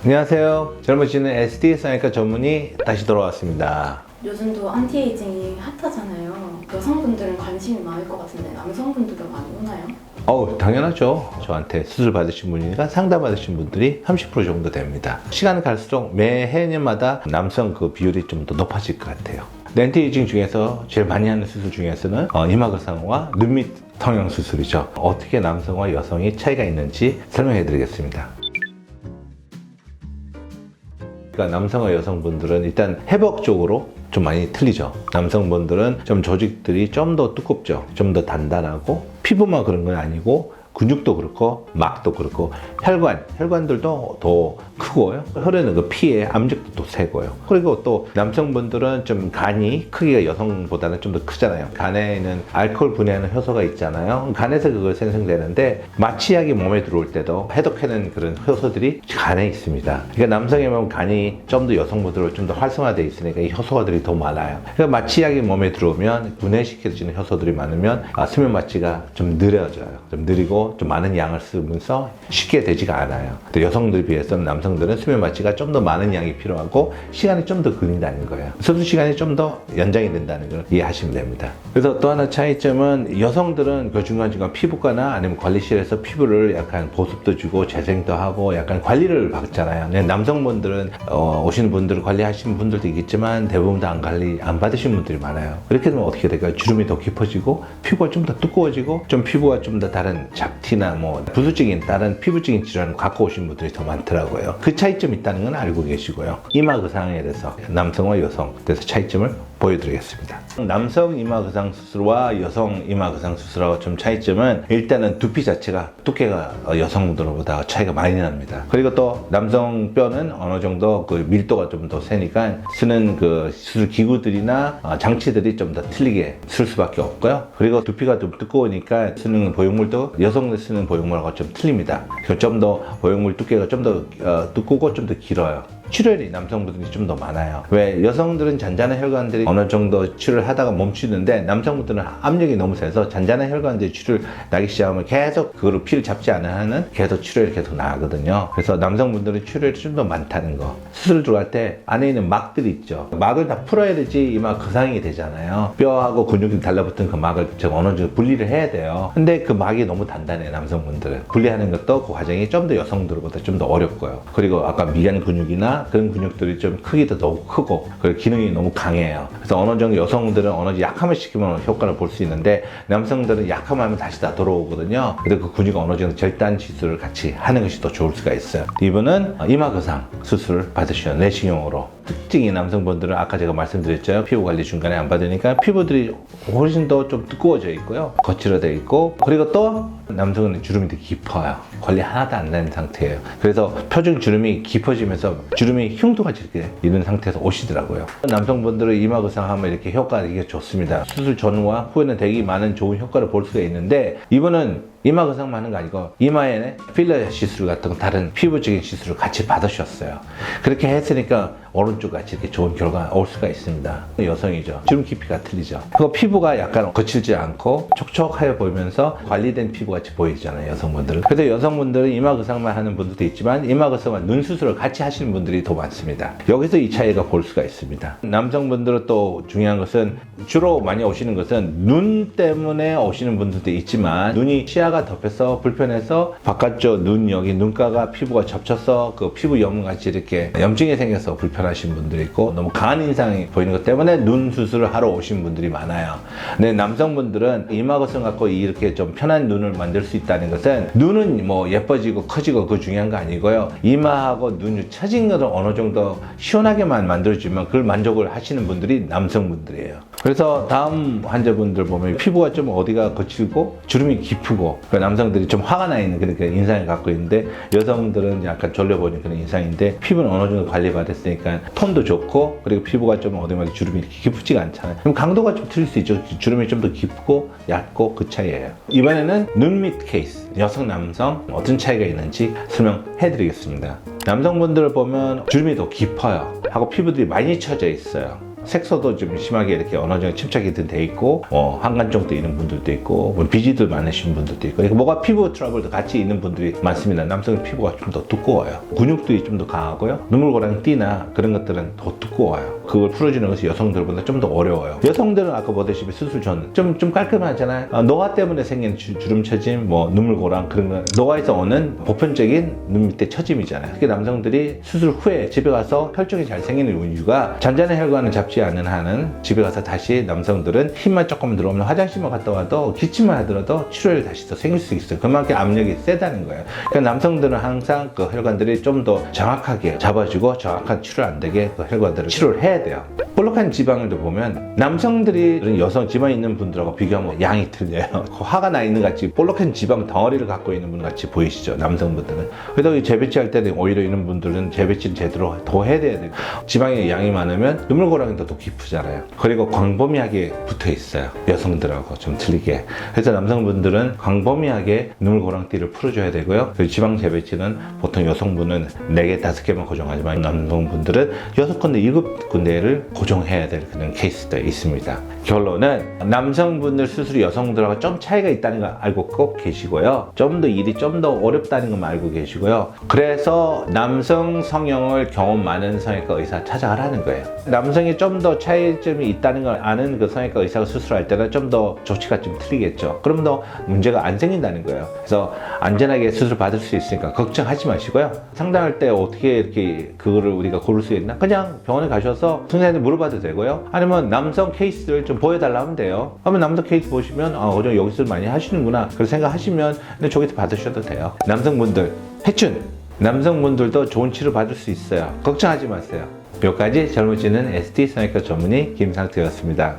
안녕하세요. 젊어지는 SD 성형외과 전문의 다시 돌아왔습니다. 요즘도 안티에이징이 핫하잖아요. 여성분들은 관심이 많을 것 같은데 남성분들도 많이 오나요? 당연하죠. 저한테 수술 받으신 분이니까 상담 받으신 분들이 30% 정도 됩니다. 시간이 갈수록 매해년마다 남성 그 비율이 좀 더 높아질 것 같아요. 안티에이징 중에서 제일 많이 하는 수술 중에서는 이마거상과 눈밑 성형 수술이죠. 어떻게 남성과 여성이 차이가 있는지 설명해 드리겠습니다. 그러니까 남성과 여성분들은 일단 회복적으로 좀 많이 틀리죠. 남성분들은 좀 조직들이 좀 더 두껍죠. 좀 더 단단하고 피부만 그런 건 아니고 근육도 그렇고 막도 그렇고 혈관들도 더 크고요. 흐르는 그 피의 압력도 또 세고요. 그리고 또 남성분들은 좀 간이 크기가 여성보다는 좀 더 크잖아요. 간에는 알코올 분해하는 효소가 있잖아요. 간에서 그걸 생성되는데 마취약이 몸에 들어올 때도 해독하는 그런 효소들이 간에 있습니다. 그러니까 남성에 보면 간이 좀 더 여성보다 좀 더 활성화되어 있으니까 이 효소들이 더 많아요. 그러니까 마취약이 몸에 들어오면 분해시켜주는 효소들이 많으면 수면 마취가 좀 느려져요. 좀 느리고 좀 많은 양을 쓰면서 쉽게 되지가 않아요. 또 여성들에 비해서는 남성들은 수면 마취가 좀 더 많은 양이 필요하고 시간이 좀 더 걸린다는 거예요. 수술 시간이 좀 더 연장이 된다는 걸 이해하시면 됩니다. 그래서 또 하나 차이점은 여성들은 그 중간중간 피부과나 아니면 관리실에서 피부를 약간 보습도 주고 재생도 하고 약간 관리를 받잖아요. 남성분들은 오시는 분들 관리하시는 분들도 있겠지만 대부분 다 안 받으신 분들이 많아요. 이렇게 되면 어떻게 될까요? 주름이 더 깊어지고 피부가 좀 더 두꺼워지고 좀 피부가 좀 더 다른 잡티나 뭐 부수적인 다른 피부적인 질환을 갖고 오신 분들이 더 많더라고요. 그 차이점이 있다는 건 알고 계시고요. 이마거상에 대해서 남성과 여성 그래서 차이점을 보여드리겠습니다. 남성 이마거상 수술과 여성 이마거상 수술하고 좀 차이점은 일단은 두피 자체가 두께가 여성들보다 차이가 많이 납니다. 그리고 또 남성 뼈는 어느 정도 그 밀도가 좀 더 세니까 쓰는 그 수술 기구들이나 장치들이 좀 더 틀리게 쓸 수밖에 없고요. 그리고 두피가 좀 두꺼우니까 쓰는 보형물도 여성들 쓰는 보형물하고 좀 틀립니다. 좀 더 보형물 두께가 좀 더 두껍고 좀 더 길어요. 출혈이 남성분들이 좀 더 많아요. 왜 여성들은 잔잔한 혈관들이 어느 정도 출혈을 하다가 멈추는데 남성분들은 압력이 너무 세서 잔잔한 혈관들이 출혈 나기 시작하면 계속 그거를 피를 잡지 않은 한은 계속 출혈이 계속 나거든요. 그래서 남성분들은 출혈이 좀 더 많다는 거. 수술 들어갈 때 안에 있는 막들이 있죠. 막을 다 풀어야 되지 이마 거상이 되잖아요. 뼈하고 근육이 달라붙은 그 막을 어느 정도 분리를 해야 돼요. 근데 그 막이 너무 단단해요. 남성분들은 분리하는 것도 그 과정이 좀 더 여성들보다 좀 더 어렵고요. 그리고 아까 미간 근육이나 그런 근육들이 좀 크기도 너무 크고 그리고 기능이 너무 강해요. 그래서 어느 정도 여성들은 어느 정도 약함을 시키면 효과를 볼 수 있는데 남성들은 약함하면 다시 다 돌아오거든요. 그래서 그 근육이 어느 정도 절단 시술을 같이 하는 것이 더 좋을 수가 있어요. 이분은 이마거상 수술을 받으셔요. 내시경으로. 특징이 남성분들은 아까 제가 말씀드렸죠. 피부 관리 중간에 안 받으니까 피부들이 훨씬 더 좀 두꺼워져 있고요. 거칠어져 있고 그리고 또 남성은 주름이 되게 깊어요. 관리 하나도 안 되는 상태예요. 그래서 표정 주름이 깊어지면서 주름이 흉터가지게 있는 상태에서 오시더라고요. 남성분들은 이마거상 하면 이렇게 효과가 되게 좋습니다. 수술 전과 후에는 되게 많은 좋은 효과를 볼 수가 있는데 이분은 이마거상만 하는 거 아니고 이마에 필러 시술 같은 다른 피부적인 시술을 같이 받으셨어요. 그렇게 했으니까 오른쪽 같이 이렇게 좋은 결과가 올 수가 있습니다. 여성이죠. 주름 깊이가 틀리죠. 그 피부가 약간 거칠지 않고 촉촉하여 보이면서 관리된 피부 같이 보이잖아요. 여성분들은. 그래서 여성분들은 이마거상만 하는 분들도 있지만 이마거상과 눈 수술을 같이 하시는 분들이 더 많습니다. 여기서 이 차이가 볼 수가 있습니다. 남성분들은 또 중요한 것은 주로 많이 오시는 것은 눈 때문에 오시는 분들도 있지만 눈이 시야가 덮여서 불편해서 바깥쪽 눈 여기 눈가가 피부가 접쳐서 그 피부 염같이 이렇게 염증이 생겨서 불편하신 분들이 있고 너무 강한 인상이 보이는 것 때문에 눈 수술을 하러 오신 분들이 많아요. 근데 남성분들은 이마거상 갖고 이렇게 좀 편한 눈을 만들 수 있다는 것은 눈은 뭐 예뻐지고 커지고 그거 중요한 거 아니고요. 이마하고 눈이 처진 것을 어느 정도 시원하게만 만들어주면 그걸 만족을 하시는 분들이 남성분들이에요. 그래서 다음 환자분들 보면 피부가 좀 어디가 거칠고 주름이 깊고 남성들이 좀 화가 나 있는 그런 인상을 갖고 있는데 여성들은 약간 졸려 보이는 그런 인상인데 피부는 어느 정도 관리받았으니까 톤도 좋고 그리고 피부가 좀 어디마다 주름이 이렇게 깊지가 않잖아요. 그럼 강도가 좀 틀릴 수 있죠. 주름이 좀 더 깊고 얇고 그 차이예요. 이번에는 눈밑 케이스 여성 남성 어떤 차이가 있는지 설명해 드리겠습니다. 남성분들을 보면 주름이 더 깊어요 하고 피부들이 많이 쳐져 있어요. 색소도 좀 심하게 이렇게 어느 정도 침착이 돼 있고 한간증도 있는 분들도 있고 뭐 비지들 많으신 분들도 있고, 그러니까 뭐가 피부 트러블도 같이 있는 분들이 많습니다. 남성의 피부가 좀 더 두꺼워요. 근육도 좀 더 강하고요. 눈물고랑 띠나 그런 것들은 더 두꺼워요. 그걸 풀어주는 것이 여성들보다 좀 더 어려워요. 여성들은 아까 보다시피 수술 전 좀 깔끔하잖아요. 노화 때문에 생긴 주름 처짐, 뭐 눈물고랑 그런 거, 노화에서 오는 보편적인 눈 밑에 처짐이잖아요. 그게 남성들이 수술 후에 집에 가서 혈종이 잘 생기는 이유가 잔잔한 혈관을 잡지 않는 한은 집에 가서 다시 남성들은 힘만 조금 들어오면 화장실만 갔다 와도 기침만 하더라도 출혈이 다시 더 생길 수 있어요. 그만큼 압력이 세다는 거예요. 그러니까 남성들은 항상 그 혈관들이 좀 더 정확하게 잡아주고 정확한 출혈 안 되게 그 혈관들을 치료를 해야 돼요. 볼록한 지방을도 보면 남성들이 여성 지방이 있는 분들하고 비교하면 양이 틀려요. 화가 나 있는 같이 볼록한 지방 덩어리를 갖고 있는 분 같이 보이시죠, 남성분들은. 그래서 재배치할 때는 오히려 이런 분들은 재배치를 제대로 더 해야 돼요. 지방의 양이 많으면 눈물고랑이 더 깊으잖아요. 그리고 광범위하게 붙어 있어요, 여성들하고 좀 틀리게. 그래서 남성분들은 광범위하게 눈물고랑띠를 풀어줘야 되고요. 그리고 지방 재배치는 보통 여성분은 4개, 5개만 고정하지만 남성분들은 6군데, 7군데를 고정해야 될 그런 케이스도 있습니다. 결론은 남성분들 수술이 여성들하고 좀 차이가 있다는 거 알고 꼭 계시고요. 좀 더 일이 좀 더 어렵다는 것만 알고 계시고요. 그래서 남성 성형을 경험 많은 성형외과 의사 찾아가라는 거예요. 남성이 좀 더 차이점이 있다는 걸 아는 그 성형외과 의사가 수술할 때는 좀 더 조치가 좀 틀리겠죠. 그럼 더 문제가 안 생긴다는 거예요. 그래서 안전하게 수술 받을 수 있으니까 걱정하지 마시고요. 상담할 때 어떻게 이렇게 그거를 우리가 고를 수 있나? 그냥 병원에 가셔서 선생님한테 물어봐도 되고요. 아니면 남성 케이스를 좀 보여달라 하면 돼요. 그러면 남성 케이스 보시면 어제 여기서 많이 하시는구나 그렇게 생각하시면 근데 저기서 받으셔도 돼요. 남성분들 해춘 남성분들도 좋은 치료 받을 수 있어요. 걱정하지 마세요. 여기까지 젊어지는 ST 성형외과 전문의 김상태였습니다.